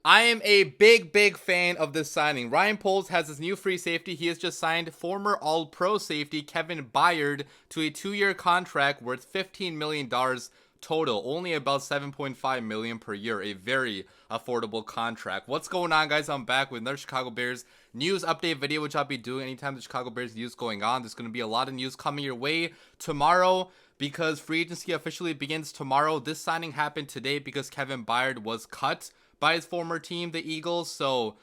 I am a big fan of this signing. Ryan Poles has his new free safety. He has just signed former All-Pro safety Kevin Byard to a 2-year contract worth $15 million total, only about $7.5 million per year. A very affordable contract. What's going on, guys? I'm back with another Chicago Bears news update video, which I'll be doing anytime the Chicago Bears news going on. There's going to be a lot of news coming your way tomorrow because free agency officially begins tomorrow. This signing happened today because Kevin Byard was cut by his former team, the Eagles. So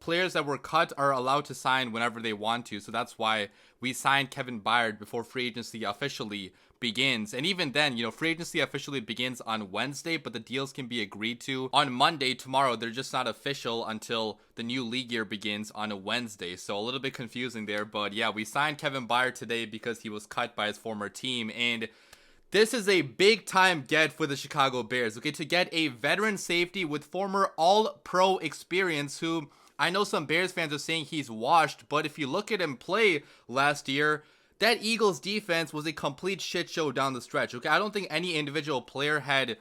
players that were cut are allowed to sign whenever they want to. So that's why we signed Kevin Byard before free agency officially begins. And even then, free agency officially begins on Wednesday, but the deals can be agreed to on Monday, tomorrow. They're just not official until the new league year begins on a Wednesday. So a little bit confusing there. But yeah, we signed Kevin Byard today because he was cut by his former team. And this is a big time get for the Chicago Bears, okay, to get a veteran safety with former All-Pro experience who I know some Bears fans are saying he's washed, but if you look at him play last year, that Eagles defense was a complete shit show down the stretch, okay? I don't think any individual player had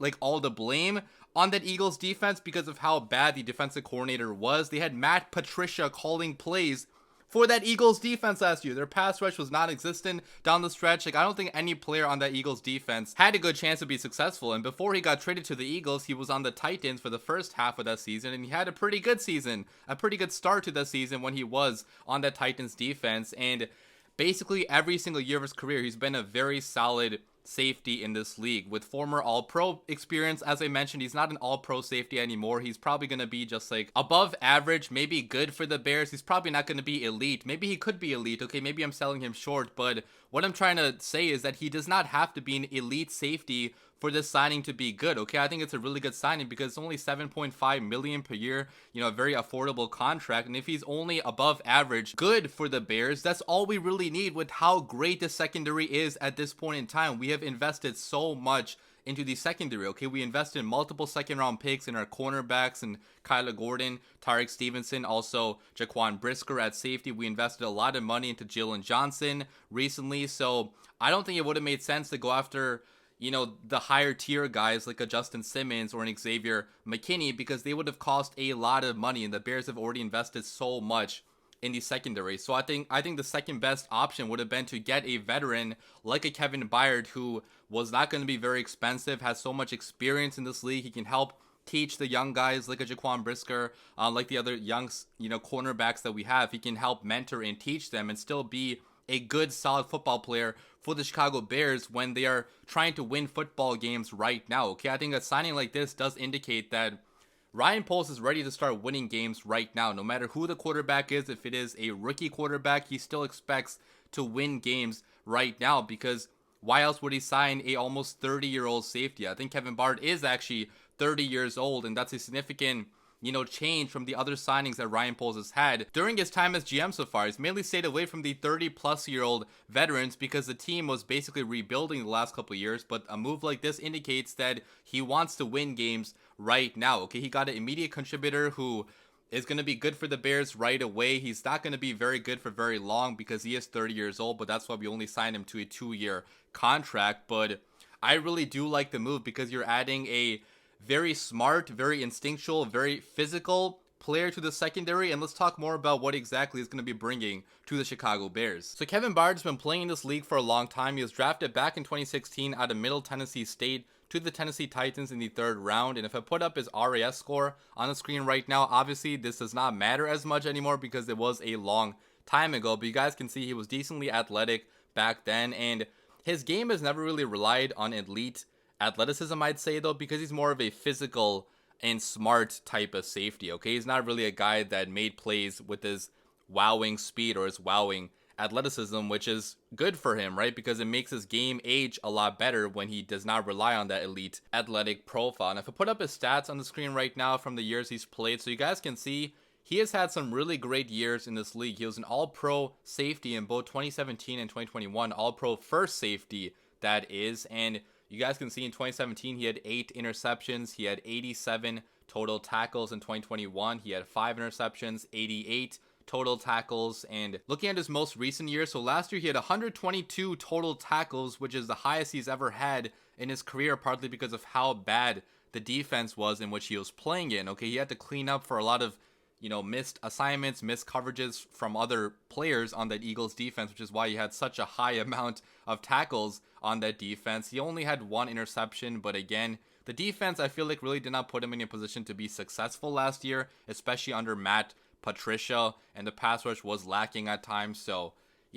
like all the blame on that Eagles defense because of how bad the defensive coordinator was. They had Matt Patricia calling plays for that Eagles defense last year. Their pass rush was non-existent down the stretch. Like, I don't think any player on that Eagles defense had a good chance to be successful. And before he got traded to the Eagles, he was on the Titans for the first half of that season, and he had a pretty good season, a pretty good start to the season when he was on that Titans defense. And basically every single year of his career, he's been a very solid safety in this league with former All-Pro experience. As I mentioned, he's not an All-Pro safety anymore. He's probably going to be just like above average, maybe good for the Bears. He's probably not going to be elite. Maybe he could be elite. Okay, maybe I'm selling him short, but what I'm trying to say is that he does not have to be an elite safety for this signing to be good. Okay, I think it's a really good signing because it's only $7.5 million per year, a very affordable contract. And if he's only above average good for the Bears, that's all we really need with how great the secondary is at this point in time. We have invested so much into the secondary. Okay, we invested in multiple second round picks in our cornerbacks and Kyler Gordon, Tarek Stevenson, also Jaquan Brisker at safety. We invested a lot of money into Jalen Johnson recently, so I don't think it would have made sense to go after the higher tier guys like a Justin Simmons or an Xavier McKinney because they would have cost a lot of money, and the Bears have already invested so much in the secondary. So I think the second best option would have been to get a veteran like a Kevin Byard who was not going to be very expensive, has so much experience in this league. He can help teach the young guys like a Jaquan Brisker, like the other young, cornerbacks that we have. He can help mentor and teach them and still be a good, solid football player for the Chicago Bears when they are trying to win football games right now. Okay, I think a signing like this does indicate that Ryan Poles is ready to start winning games right now. No matter who the quarterback is, if it is a rookie quarterback, he still expects to win games right now because why else would he sign a almost 30-year-old safety? I think Kevin Byard is actually 30 years old, and that's a significant change from the other signings that Ryan Poles has had during his time as GM so far. He's mainly stayed away from the 30-plus-year-old veterans because the team was basically rebuilding the last couple of years, but a move like this indicates that he wants to win games right now. Okay, he got an immediate contributor who is going to be good for the Bears right away. He's not going to be very good for very long because he is 30 years old, but that's why we only signed him to a 2-year contract. But I really do like the move because you're adding a very smart, very instinctual, very physical player to the secondary, and let's talk more about what exactly is going to be bringing to the Chicago Bears. So Kevin Byard has been playing in this league for a long time. He was drafted back in 2016 out of Middle Tennessee State to the Tennessee Titans in the 3rd round, and if I put up his RAS score on the screen right now, obviously this does not matter as much anymore because it was a long time ago, but you guys can see he was decently athletic back then, and his game has never really relied on elite athleticism, I'd say, though, because he's more of a physical and smart type of safety. Okay, he's not really a guy that made plays with his wowing speed or his wowing athleticism, which is good for him, right? Because it makes his game age a lot better when he does not rely on that elite athletic profile. And if I put up his stats on the screen right now from the years he's played, so you guys can see he has had some really great years in this league. He was an All-Pro safety in both 2017 and 2021, All-Pro first safety, that is, and you guys can see in 2017, he had 8 interceptions. He had 87 total tackles in 2021. He had 5 interceptions, 88 total tackles. And looking at his most recent year, so last year he had 122 total tackles, which is the highest he's ever had in his career, partly because of how bad the defense was in which he was playing in. Okay, he had to clean up for a lot of, missed assignments, missed coverages from other players on that Eagles defense, which is why he had such a high amount of tackles on that defense. He only had one interception, but again, the defense, I feel like, really did not put him in a position to be successful last year, especially under Matt Patricia, and the pass rush was lacking at times. So,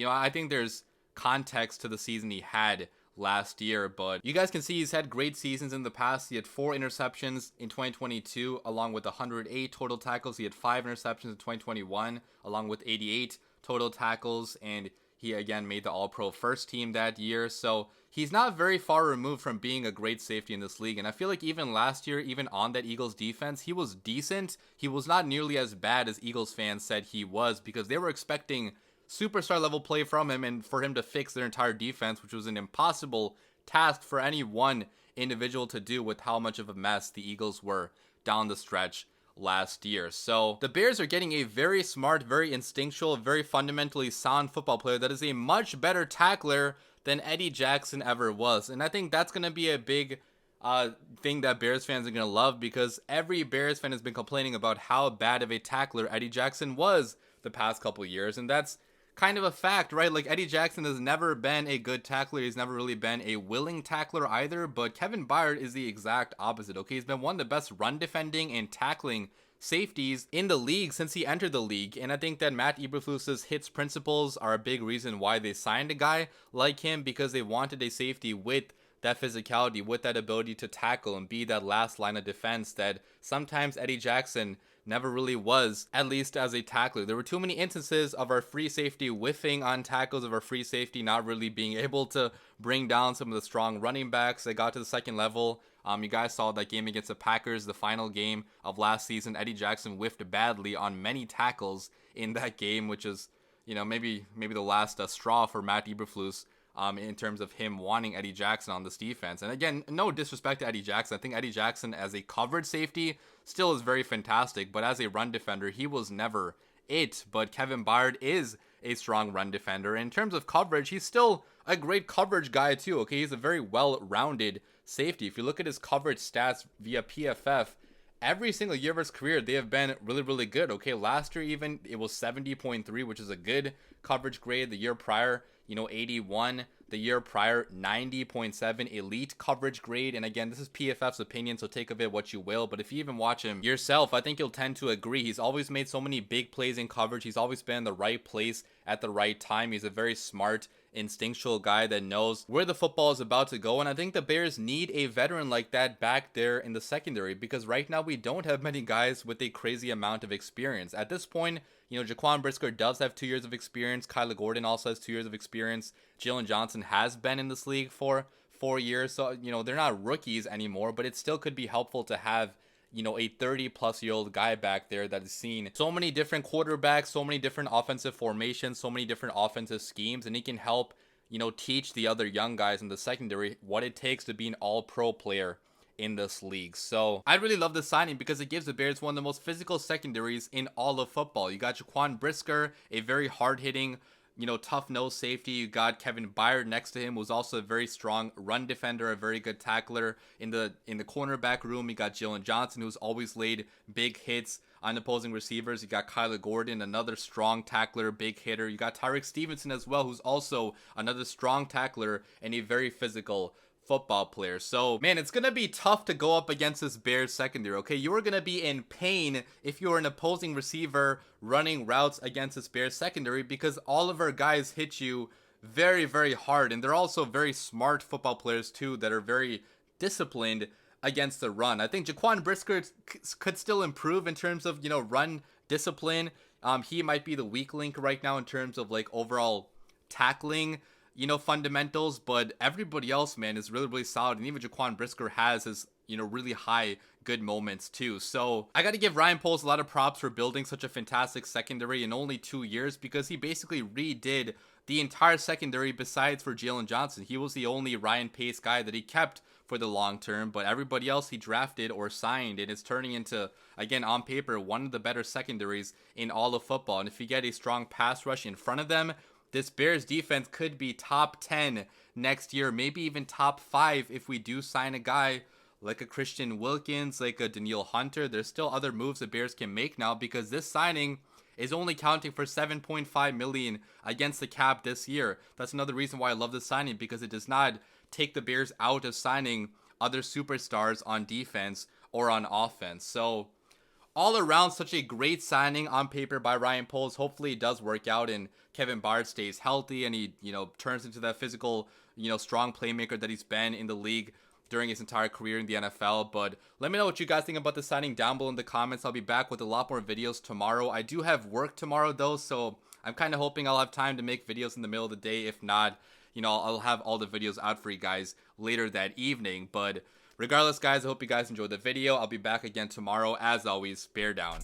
I think there's context to the season he had last year, but you guys can see he's had great seasons in the past. He had 4 interceptions in 2022 along with 108 total tackles. He had 5 interceptions in 2021 along with 88 total tackles, and he again made the All-Pro first team that year. So he's not very far removed from being a great safety in this league, and I feel like even last year, even on that Eagles defense, he was decent. He was not nearly as bad as Eagles fans said he was, because they were expecting superstar level play from him and for him to fix their entire defense, which was an impossible task for any one individual to do with how much of a mess the Eagles were down the stretch last year. So the Bears are getting a very smart, very instinctual, very fundamentally sound football player that is a much better tackler than Eddie Jackson ever was. And I think that's going to be a big thing that Bears fans are going to love, because every Bears fan has been complaining about how bad of a tackler Eddie Jackson was the past couple years, and that's kind of a fact, right? Like, Eddie Jackson has never been a good tackler. He's never really been a willing tackler either, but Kevin Byard is the exact opposite, okay? He's been one of the best run defending and tackling safeties in the league since he entered the league, and I think that Matt Eberflus's hits principles are a big reason why they signed a guy like him, because they wanted a safety with that physicality, with that ability to tackle and be that last line of defense that sometimes Eddie Jackson never really was, at least as a tackler. There were too many instances of our free safety whiffing on tackles, of our free safety not really being able to bring down some of the strong running backs that got to the second level. You guys saw that game against the Packers, the final game of last season. Eddie Jackson whiffed badly on many tackles in that game, which is, maybe the last straw for Matt Eberflus in terms of him wanting Eddie Jackson on this defense. And again, no disrespect to Eddie Jackson. I think Eddie Jackson as a coverage safety still is very fantastic, but as a run defender, he was never it. But Kevin Byard is a strong run defender. In terms of coverage, he's still a great coverage guy too, okay? He's a very well-rounded safety. If you look at his coverage stats via PFF, every single year of his career, they have been really, really good, okay? Last year even, it was 70.3, which is a good coverage grade. The year prior, 81. The year prior, 90.7, elite coverage grade. And again, this is PFF's opinion, so take of it what you will. But if you even watch him yourself, I think you'll tend to agree. He's always made so many big plays in coverage. He's always been in the right place at the right time. He's a very smart, instinctual guy that knows where the football is about to go. And I think the Bears need a veteran like that back there in the secondary, because right now we don't have many guys with a crazy amount of experience. At this point, Jaquan Brisker does have 2 years of experience. Kyler Gordon also has 2 years of experience. Jalen Johnson has been in this league for 4 years. So, they're not rookies anymore, but it still could be helpful to have, a 30-plus-year-old guy back there that has seen so many different quarterbacks, so many different offensive formations, so many different offensive schemes, and he can help, teach the other young guys in the secondary what it takes to be an all-pro player in this league. So I really love this signing because it gives the Bears one of the most physical secondaries in all of football. You got Jaquan Brisker, a very hard-hitting, tough-nosed safety. You got Kevin Byard next to him, who's also a very strong run defender, a very good tackler. In the cornerback room, you got Jalen Johnson, who's always laid big hits on opposing receivers. You got Kyler Gordon, another strong tackler, big hitter. You got Tyreek Stevenson as well, who's also another strong tackler and a very physical football player. So, man, it's going to be tough to go up against this Bears secondary, okay? You are going to be in pain if you're an opposing receiver running routes against this Bears secondary, because all of our guys hit you very, very hard. And they're also very smart football players, too, that are very disciplined against the run. I think Jaquan Brisker could still improve in terms of, run discipline. He might be the weak link right now in terms of, overall tackling, fundamentals, but everybody else, man, is really, really solid. And even Jaquan Brisker has his, really high good moments too. So I got to give Ryan Poles a lot of props for building such a fantastic secondary in only 2 years, because he basically redid the entire secondary besides for Jalen Johnson. He was the only Ryan Pace guy that he kept for the long term, but everybody else he drafted or signed, and it's turning into, again, on paper, one of the better secondaries in all of football. And if you get a strong pass rush in front of them, this Bears defense could be top 10 next year, maybe even top 5 if we do sign a guy like a Christian Wilkins, like a Daniil Hunter. There's still other moves the Bears can make now because this signing is only counting for 7.5 million against the cap this year. That's another reason why I love this signing, because it does not take the Bears out of signing other superstars on defense or on offense. So all around, such a great signing on paper by Ryan Poles. Hopefully it does work out and Kevin Byard stays healthy and he, turns into that physical, strong playmaker that he's been in the league during his entire career in the NFL. But let me know what you guys think about the signing down below in the comments. I'll be back with a lot more videos tomorrow. I do have work tomorrow though, so I'm kind of hoping I'll have time to make videos in the middle of the day. If not, I'll have all the videos out for you guys later that evening. But regardless, guys, I hope you guys enjoyed the video. I'll be back again tomorrow. As always, bear down.